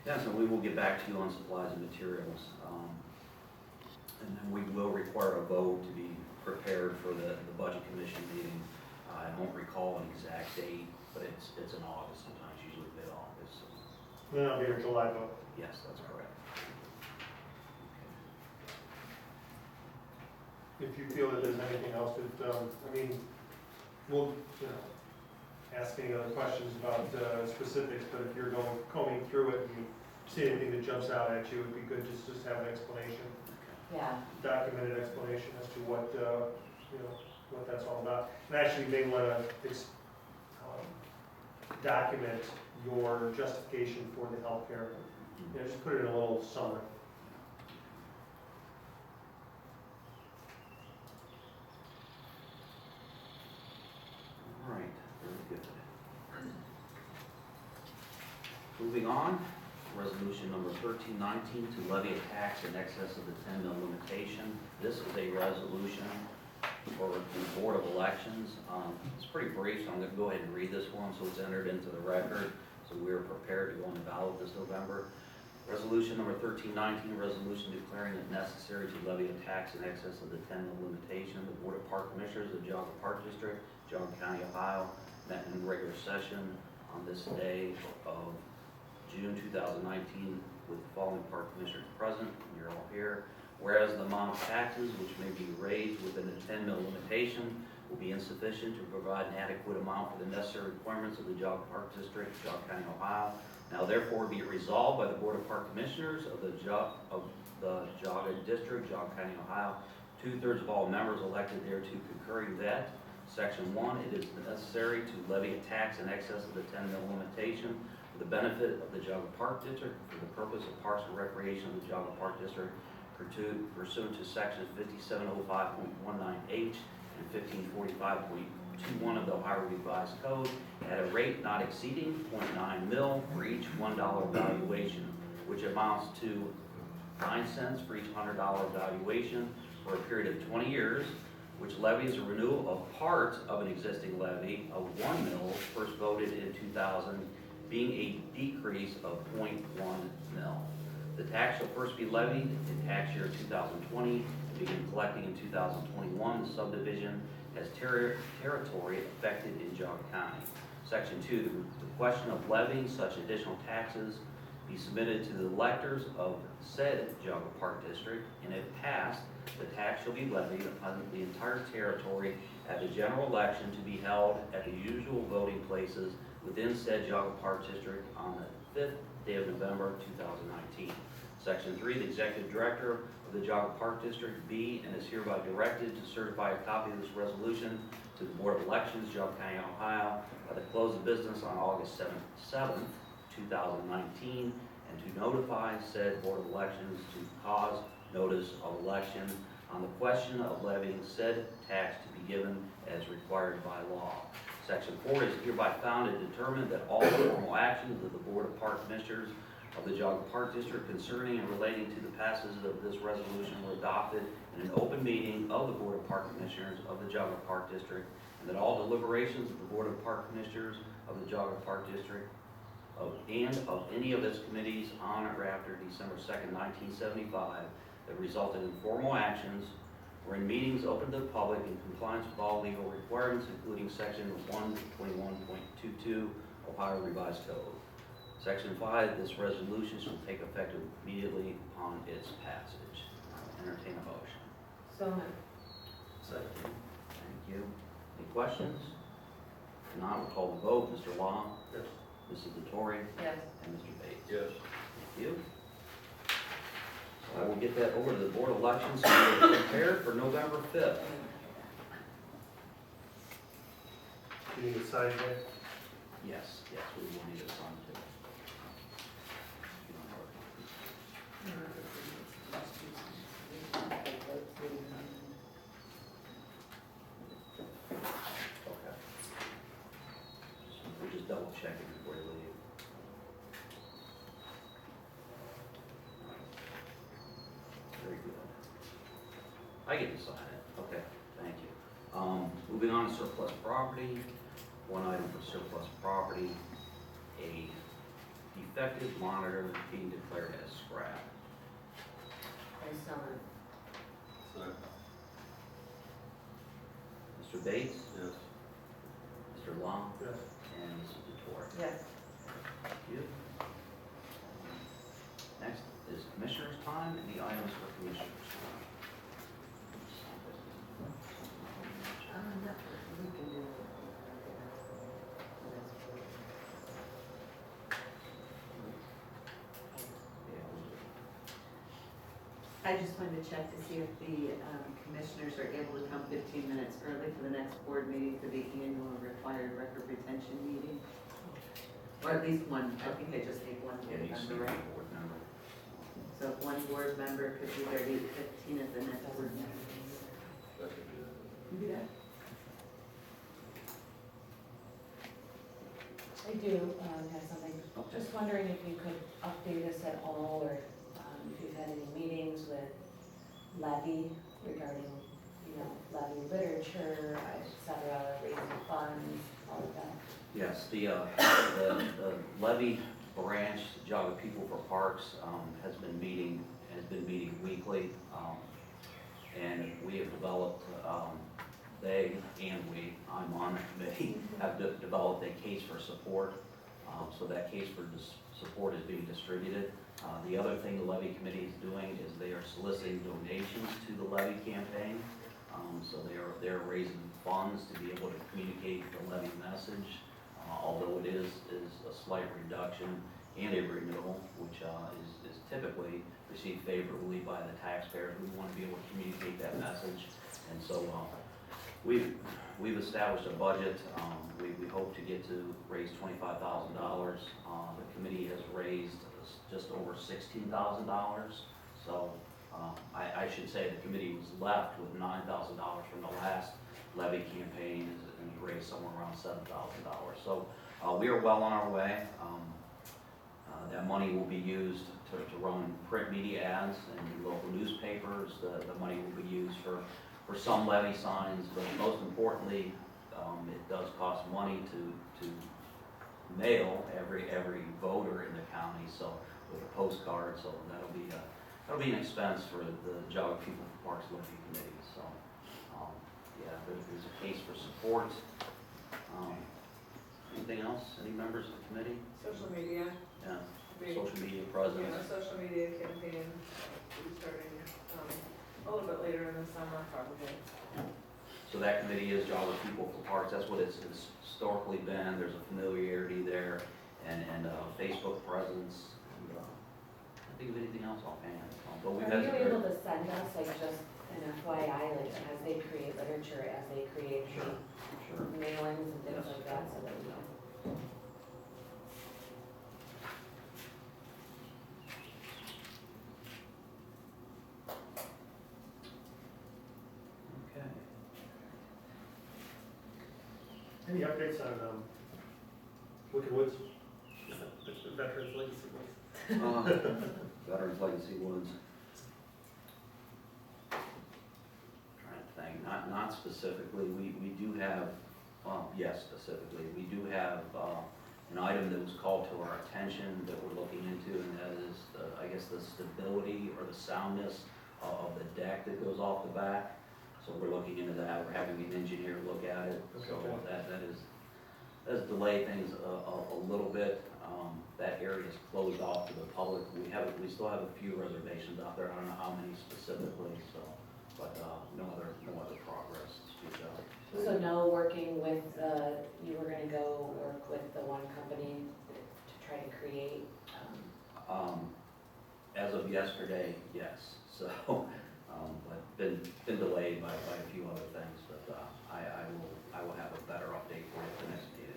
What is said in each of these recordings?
Yeah, so we will get back to you on supplies and materials. And then we will require a vote to be prepared for the budget commission meeting. I don't recall an exact date, but it's in August, sometimes usually mid-August. So. Then it'll be your July vote. Yes, that's correct. If you feel that there's anything else that, I mean, we'll, ask any other questions about specifics, but if you're combing through it and you see anything that jumps out at you, it'd be good just to have an explanation, Yeah. documented explanation as to what, what that's all about. And actually, you may want to document your justification for the healthcare. Just put it in a little summary. All right, very good. Moving on, resolution number 1319 to levy a tax in excess of the 10 mil limitation. This is a resolution for the Board of Elections. It's pretty brief, so I'm going to go ahead and read this one so it's entered into the record, so we're prepared to go on the ballot this November. Resolution number 1319, resolution declaring it necessary to levy a tax in excess of the 10 mil limitation. The Board of Park Commissioners of Geauga Park District, Geauga County, Ohio, met in regular session on this day of June 2019 with the following park commissioners present, and you're all here. Whereas the amount of taxes which may be raised within the 10 mil limitation will be insufficient to provide an adequate amount for the necessary requirements of the Geauga Park District, Geauga County, Ohio. Now therefore be it resolved by the Board of Park Commissioners of the Geauga District, Geauga County, Ohio, 2/3 of all members elected thereto concurring that, Section 1, it is necessary to levy a tax in excess of the 10 mil limitation for the benefit of the Geauga Park District for the purpose of Parks and Recreation of the Geauga Park District pursuant to Sections 5705.19H and 1545.21 of the Ohio Revised Code at a rate not exceeding 0.9 mil for each $1 valuation, which amounts to 9 cents for each $100 valuation for a period of 20 years, which levies a renewal of part of an existing levy of 1 mil first voted in 2000, being a decrease of 0.1 mil. The tax shall first be levied in tax year 2020 and begin collecting in 2021. The subdivision has territory affected in Geauga County. Section 2, the question of levying such additional taxes be submitted to the electors of said Geauga Park District, and if passed, the tax shall be levied upon the entire territory at the general election to be held at the usual voting places within said Geauga Park District on the 5th day of November 2019. Section 3, the Executive Director of the Geauga Park District be and is hereby directed to certify a copy of this resolution to the Board of Elections, Geauga County, Ohio, by the close of business on August 7th, 2019, and to notify said Board of Elections to cause notice of election on the question of levying said tax to be given as required by law. Section 4 is hereby found and determined that all formal actions of the Board of Park Commissioners of the Geauga Park District concerning and relating to the passage of this resolution were adopted in an open meeting of the Board of Park Commissioners of the Geauga Park District, and that all deliberations of the Board of Park Commissioners of the Geauga Park District and of any of its committees on or after December 2nd, 1975 that resulted in formal actions or in meetings open to the public in compliance with all legal requirements, including Section 121.22 Ohio Revised Code. Section 5, this resolution shall take effect immediately upon its passage. I'll entertain a motion. So moved. Second. Thank you. Any questions? If not, we'll call the vote. Mr. Long? Yes. Mrs. DeTore? Yes. And Mr. Bates? Yes. Thank you. So I will get that over to the Board of Elections so we're prepared for November 5th. Do you need a sign there? Yes, we will need a sign too. Okay. We're just double checking before you leave. Very good. I get to sign it. Okay, thank you. Moving on to surplus property. One item for surplus property, a defective monitor being declared as scrap. I saw it. Mr. Bates? Yes. Mr. Long? Yes. And Mrs. DeTore. Yes. Thank you. Next is Commissioner's time, and the items for Commissioner's time. We can do it. I just wanted to check to see if the commissioners are able to come 15 minutes early for the next board meeting for the annual required record retention meeting. Or at least one, I think they just take one board member, right? Board member. So if one board member could be there at 8:15 at the next board meeting. That could be it. You do that? I do have something. Okay. Just wondering if you could update us at all, or if you've had any meetings with levy regarding, levy literature, et cetera, raising funds, all of that. Yes, the levy branch, Geauga People for Parks, has been meeting weekly. And we have developed, I'm on the committee, have developed a case for support. So that case for support is being distributed. The other thing the levy committee is doing is they are soliciting donations to the levy campaign. So they're raising funds to be able to communicate the levy message, although it is a slight reduction and a renewal, which is typically received favorably by the taxpayers. We want to be able to communicate that message. And so we've established a budget. We hope to get to raise $25,000. The committee has raised just over $16,000. So I should say the committee was left with $9,000 from the last levy campaign and raised somewhere around $7,000. So we are well on our way. That money will be used to run print media ads in local newspapers. The money will be used for some levy signs, but most importantly, it does cost money to mail every voter in the county, so with a postcard, so that'll be an expense for the Geauga People for Parks Levy Committee. So, yeah, there's a case for support. Anything else? Any members of the committee? Social media. Yeah, Big, social media presence. a social media campaign, will be starting, a little bit later in the summer probably. So that committee is Geauga People for Parks. That's what it's historically been. There's a familiarity there and Facebook presence. And, I think of anything else offhand. But we've Are had you able to send us, like, just an FYI, like, as they create literature, as they create Sure. mailings and things Yes. like that, so that we can. Okay. Any updates on, Wicked Woods? Veterans Legacy Woods? Veterans Legacy Woods. Trying to think, not specifically, we do have, yes, specifically, we do have, an item that was called to our attention that we're looking into, and that is, I guess, the stability or the soundness of the deck that goes off the back. So we're looking into that, we're having an engineer look at it, so Okay. that does delay things a little bit. That area is closed off to the public. We still have a few reservations out there. I don't know how many specifically, so, but no other progress to speak of. So no working with, you were gonna go work with the one company to try to create, As of yesterday, yes. So, but been delayed by a few other things. But I will have a better update for you at the next meeting.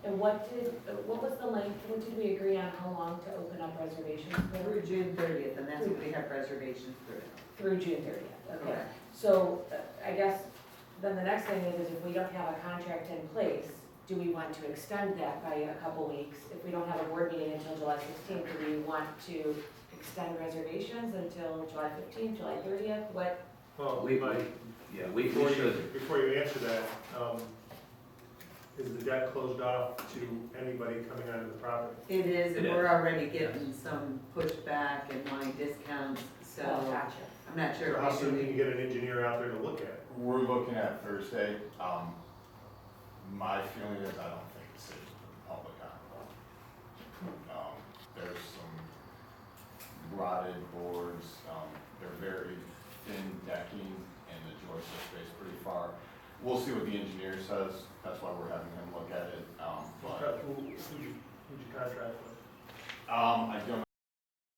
and what was the length, what did we agree on, how long to open up reservations for? Through June 30th, and that's what we have reservations through. Through June 30th, okay. Correct. So, I guess, then the next thing is if we don't have a contract in place, do we want to extend that by a couple weeks? If we don't have a board meeting until July 16th, do we want to extend reservations until July 15th, July 30th? What, Well, We might, Yeah, we before should. you answer that, is the deck closed off to anybody coming onto the property? It is, and It we're is. already getting some pushback and wanting discounts, so Oh, gotcha. I'm not sure. So how if soon we can you get an engineer out there to look at it? We're looking at Thursday. My feeling is I don't think it's safe to put the public on. There's some rotted boards, they're very thin decking, and the joists are spaced pretty far. We'll see what the engineer says, that's why we're having him look at it, but, Who'd you contract with? I don't